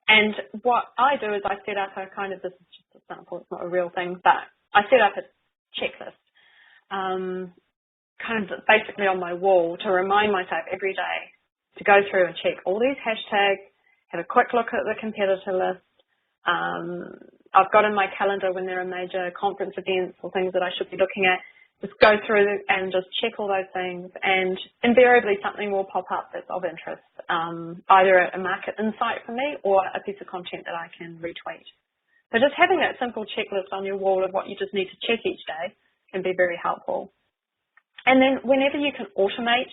And what I do is I set up a kind of, this is just a sample, it's not a real thing, but I set up a checklist, kind of basically on my wall to remind myself every day to go through and check all these hashtags, have a quick look at the competitor list. I've got in my calendar when there are major conference events or things that I should be looking at, just go through and just check all those things, and invariably something will pop up that's of interest, either a market insight for me or a piece of content that I can retweet. So just having that simple checklist on your wall of what you just need to check each day can be very helpful. And then whenever you can automate,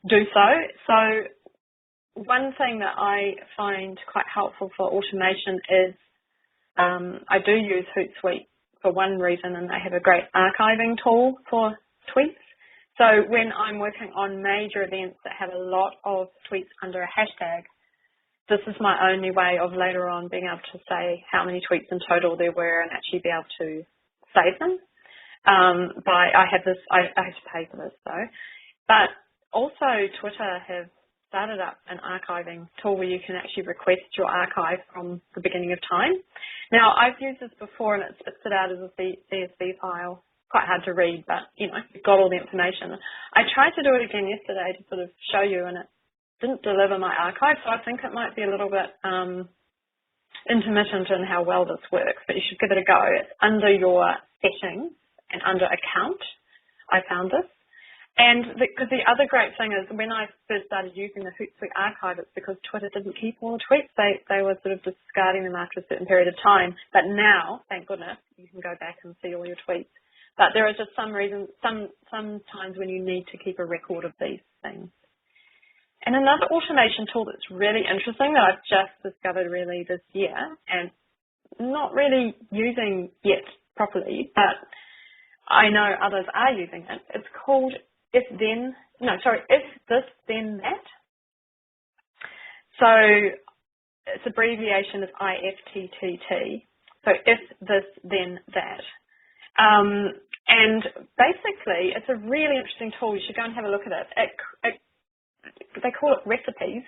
do so. So one thing that I find quite helpful for automation is I do use HootSuite for one reason, and they have a great archiving tool for tweets. So when I'm working on major events that have a lot of tweets under a hashtag, this is my only way of later on being able to say how many tweets in total there were and actually be able to save them. I have to pay for this though. But also Twitter have started up an archiving tool where you can actually request your archive from the beginning of time. Now, I've used this before and it spits it out as a CSV file. Quite hard to read, but, you know, you've got all the information. I tried to do it again yesterday to sort of show you, and it didn't deliver my archive, so I think it might be a little bit intermittent in how well this works, but you should give it a go. It's under your settings and under account, I found this. And because the other great thing is when I first started using the HootSuite archive, it's because Twitter didn't keep all the tweets. They were sort of discarding them after a certain period of time. But now, thank goodness, you can go back and see all your tweets. But there are just some reasons, sometimes when you need to keep a record of these things. And another automation tool that's really interesting that I've just discovered really this year and not really using yet properly, but I know others are using it. It's called if this, then that. So its abbreviation is IFTTT. So if this, then that. And basically, it's a really interesting tool. You should go and have a look at it. They call it recipes,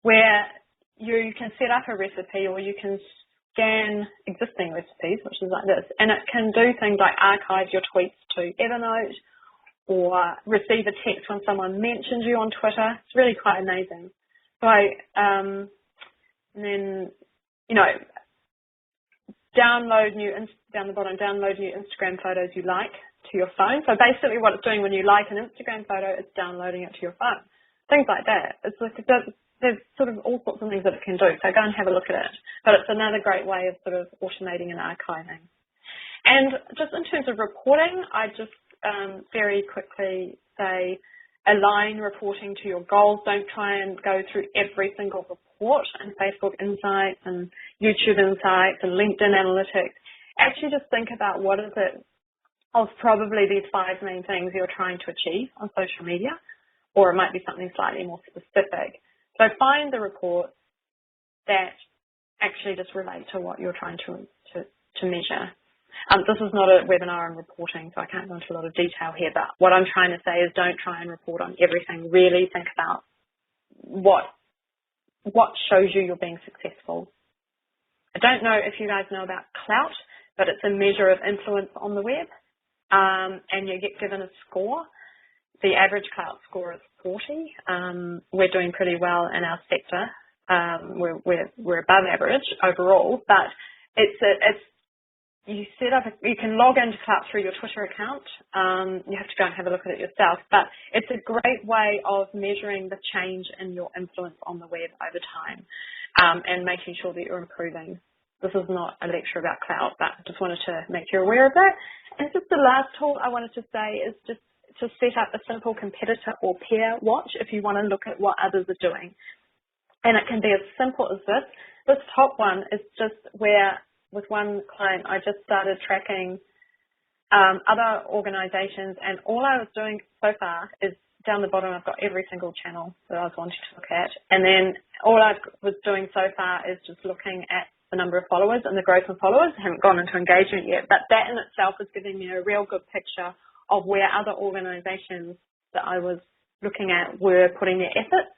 where you can set up a recipe or you can scan existing recipes, which is like this, and it can do things like archive your tweets to Evernote or receive a text when someone mentions you on Twitter. It's really quite amazing. So and then, you know, down the bottom, download new Instagram photos you like to your phone. So basically what it's doing when you like an Instagram photo, it's downloading it to your phone. Things like that. It's like there's sort of all sorts of things that it can do. So go and have a look at it. But it's another great way of sort of automating and archiving. And just in terms of reporting, I just very quickly say align reporting to your goals. Don't try and go through every single report and Facebook Insights and YouTube Insights and LinkedIn Analytics. Actually just think about what is it of probably these 5 main things you're trying to achieve on social media, or it might be something slightly more specific. So find the reports that actually just relate to what you're trying to measure. This is not a webinar on reporting, so I can't go into a lot of detail here, but what I'm trying to say is don't try and report on everything. Really think about what shows you're being successful. I don't know if you guys know about clout, but it's a measure of influence on the web, and you get given a score. The average clout score is 40. We're doing pretty well in our sector. We're above average overall, but you can log into Clout through your Twitter account. You have to go and have a look at it yourself, but it's a great way of measuring the change in your influence on the web over time, and making sure that you're improving. This is not a lecture about Clout, but I just wanted to make you aware of that. And just the last tool I wanted to say is just to set up a simple competitor or peer watch if you want to look at what others are doing. And it can be as simple as this. This top one is just where, with one client, I just started tracking other organizations, and all I was doing so far is down the bottom I've got every single channel that I was wanting to look at, and then all I was doing so far is just looking at the number of followers and the growth of followers. I haven't gone into engagement yet, but that in itself is giving me a real good picture of where other organizations that I was looking at were putting their efforts.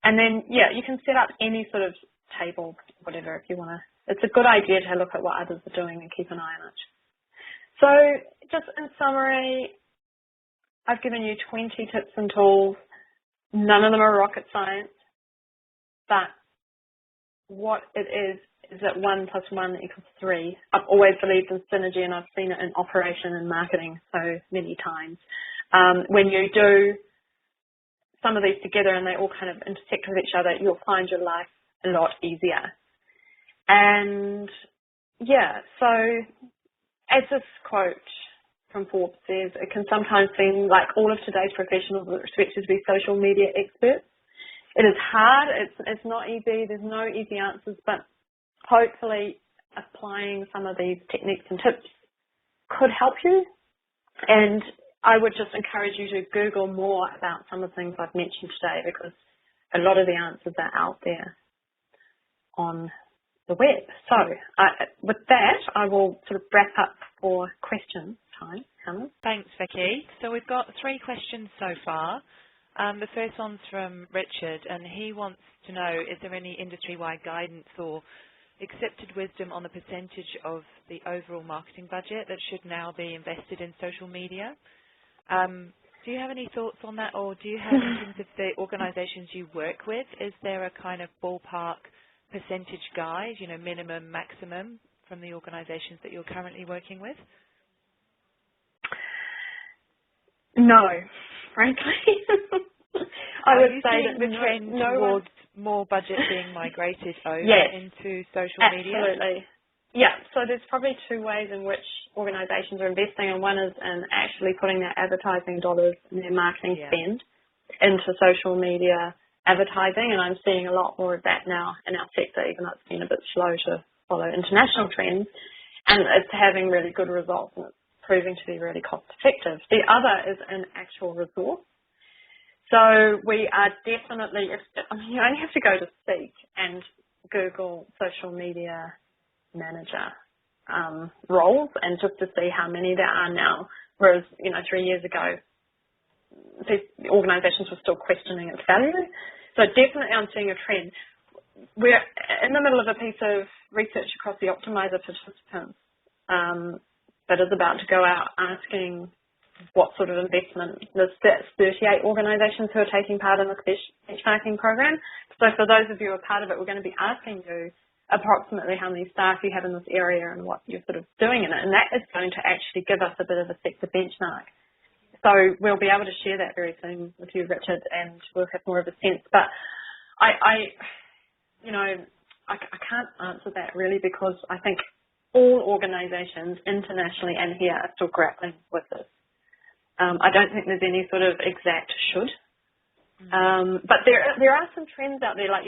And then, yeah, you can set up any sort of table, whatever, if you want to. It's a good idea to look at what others are doing and keep an eye on it. So just in summary, I've given you 20 tips and tools. None of them are rocket science, but what it is that 1 + 1 = 3. I've always believed in synergy, and I've seen it in operation and marketing so many times. When you do some of these together and they all kind of intersect with each other, you'll find your life a lot easier. And yeah, so as this quote from Forbes says, it can sometimes seem like all of today's professionals are expected to be social media experts. It is hard, it's not easy, there's no easy answers, but hopefully applying some of these techniques and tips could help you. And I would just encourage you to Google more about some of the things I've mentioned today, because a lot of the answers are out there on the web. So with that, I will sort of wrap up for questions time. Hannah? Thanks, Vicki. So we've got 3 questions so far. The first one's from Richard, and he wants to know, is there any industry-wide guidance or accepted wisdom on the percentage of the overall marketing budget that should now be invested in social media? Do you have any thoughts on that, or do you have, in terms of the organisations you work with, is there a kind of ballpark percentage guide, minimum, maximum, from the organisations that you're currently working with? No, frankly. I would say that the trend towards more budget being migrated over into social media? Absolutely. Yeah, so there's probably 2 ways in which organisations are investing, and one is in actually putting their advertising dollars and their marketing spend into social media advertising, and I'm seeing a lot more of that now in our sector, even though it's been a bit slow to follow international trends, and it's having really good results, and it's proving to be really cost effective. The other is an actual resource. So we are definitely, you only have to go to Seek and Google social media manager roles, and just to see how many there are now, whereas 3 years ago these organisations were still questioning its value. So definitely I'm seeing a trend. We're in the middle of a piece of research across the Optimizer participants that is about to go out asking what sort of investment. There's 38 organisations who are taking part in this benchmarking program. So for those of you who are part of it, we're going to be asking you approximately how many staff you have in this area and what you're sort of doing in it. And that is going to actually give us a bit of a sector benchmark. So we'll be able to share that very soon with you, Richard, and we'll have more of a sense. But I can't answer that really because I think all organisations internationally and here are still grappling with this. I don't think there's any sort of exact should. But there are some trends out there. Like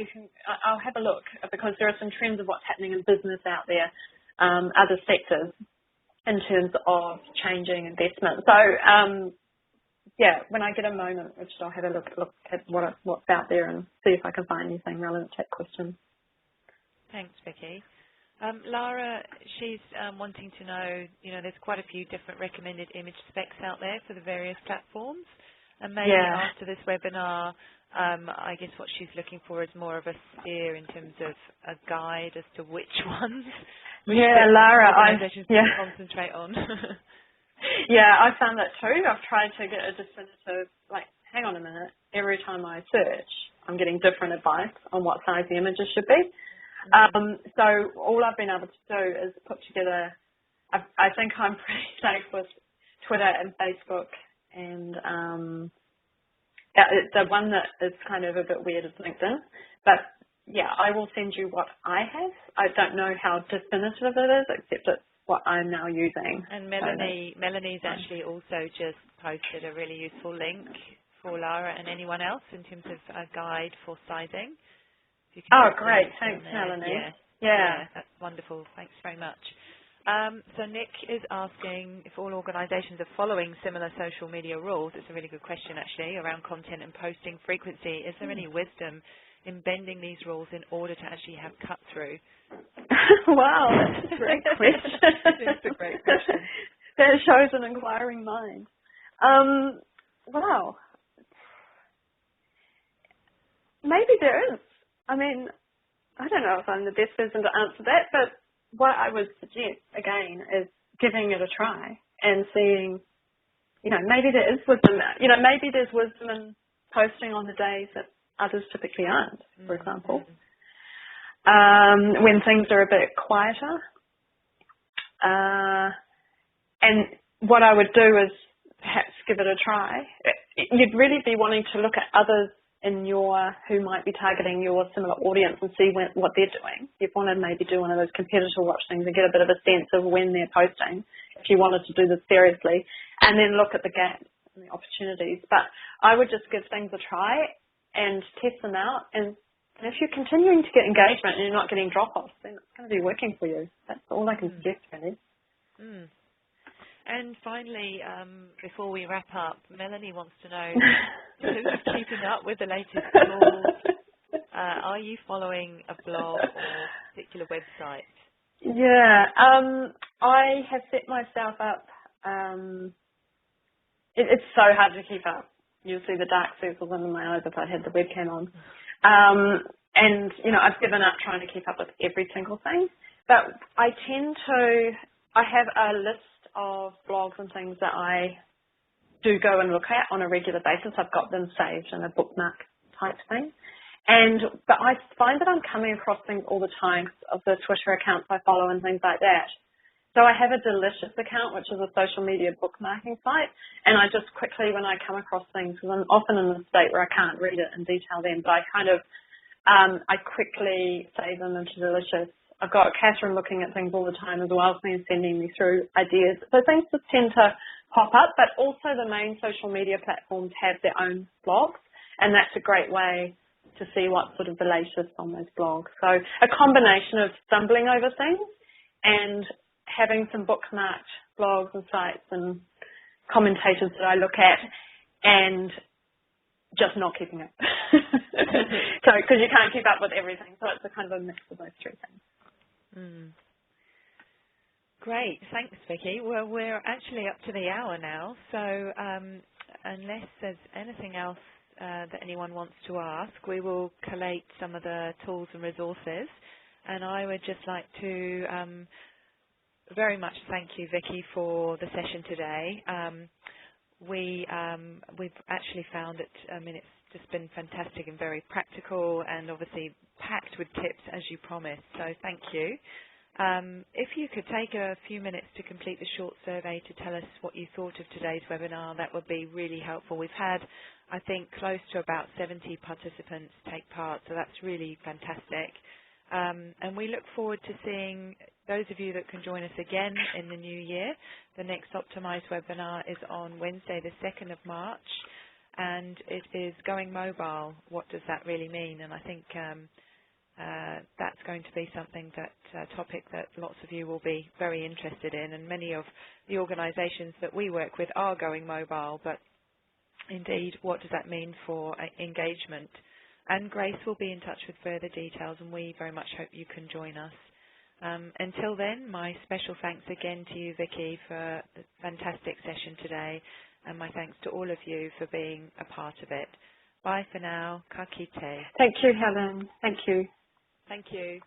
I'll have a look because there are some trends of what's happening in business out there, other sectors in terms of changing investment. So when I get a moment, I'll have a look at what's out there and see if I can find anything relevant to that question. Thanks, Vicki. Lara, she's wanting to know, there's quite a few different recommended image specs out there for the various platforms. And maybe after this webinar, I guess what she's looking for is more of a steer in terms of a guide as to which ones Lara, organisations can concentrate on. I found that too. I've tried to get a definitive, hang on a minute, every time I search, I'm getting different advice on what size the images should be. So all I've been able to do is put together, I think I'm pretty safe with Twitter and Facebook, and the one that is kind of a bit weird is LinkedIn. But I will send you what I have. I don't know how definitive it is, except it's what I'm now using. And Melanie's actually also just posted a really useful link for Lara and anyone else in terms of a guide for sizing. Oh, great. Thanks, Melanie. Yeah, that's wonderful. Thanks very much. So Nick is asking if all organisations are following similar social media rules. It's a really good question, actually, around content and posting frequency. Is there any wisdom in bending these rules in order to actually have cut-through? Wow, that's a great question. It's a great question. That shows an inquiring mind. Wow. Maybe there is. I mean, I don't know if I'm the best person to answer that, but what I would suggest, again, is giving it a try and seeing, maybe there is wisdom. Maybe there's wisdom in posting on the days that others typically aren't, for example. When things are a bit quieter. And what I would do is perhaps give it a try. You'd really be wanting to look at others who might be targeting your similar audience and see what they're doing. You'd want to maybe do one of those competitor watch things and get a bit of a sense of when they're posting, if you wanted to do this seriously, and then look at the gaps and the opportunities. But I would just give things a try and test them out. And if you're continuing to get engagement and you're not getting drop-offs, then it's going to be working for you. That's all I can suggest, really. And finally, before we wrap up, Melanie wants to know, in terms of keeping up with the latest tools, are you following a blog or a particular website? Yeah, I have set myself up. It's so hard to keep up. You'll see the dark circles under my eyes if I had the webcam on. And, I've given up trying to keep up with every single thing. But I have a list of blogs and things that I do go and look at on a regular basis. I've got them saved in a bookmark type thing. But I find that I'm coming across things all the time of the Twitter accounts I follow and things like that. So I have a Delicious account, which is a social media bookmarking site, and I just quickly, when I come across things, because I'm often in a state where I can't read it in detail then, but I quickly save them into Delicious. I've got Catherine looking at things all the time as well, and sending me through ideas. So things just tend to pop up, but also the main social media platforms have their own blogs, and that's a great way to see what's sort of the latest on those blogs. So a combination of stumbling over things and having some bookmarked blogs and sites and commentators that I look at and just not keeping up. So, because you can't keep up with everything. So it's a kind of a mix of those three things. Great. Thanks, Vicki. Well, we're actually up to the hour now. So unless there's anything else that anyone wants to ask, we will collate some of the tools and resources. And I would just like to very much thank you, Vicki, for the session today. We've actually found it, it's just been fantastic and very practical and obviously packed with tips as you promised. So thank you. If you could take a few minutes to complete the short survey to tell us what you thought of today's webinar, that would be really helpful. We've had I think close to about 70 participants take part, so that's really fantastic. And we look forward to seeing those of you that can join us again in the new year. The next Optimise webinar is on Wednesday, the 2nd of March, and it is going mobile. What does that really mean? And I think that's going to be something topic that lots of you will be very interested in, and many of the organisations that we work with are going mobile, but indeed, what does that mean for engagement? And Grace will be in touch with further details, and we very much hope you can join us. Until then, my special thanks again to you, Vicki, for the fantastic session today, and my thanks to all of you for being a part of it. Bye for now. Ka kite. Thank you, Helen. Thank you. Thank you.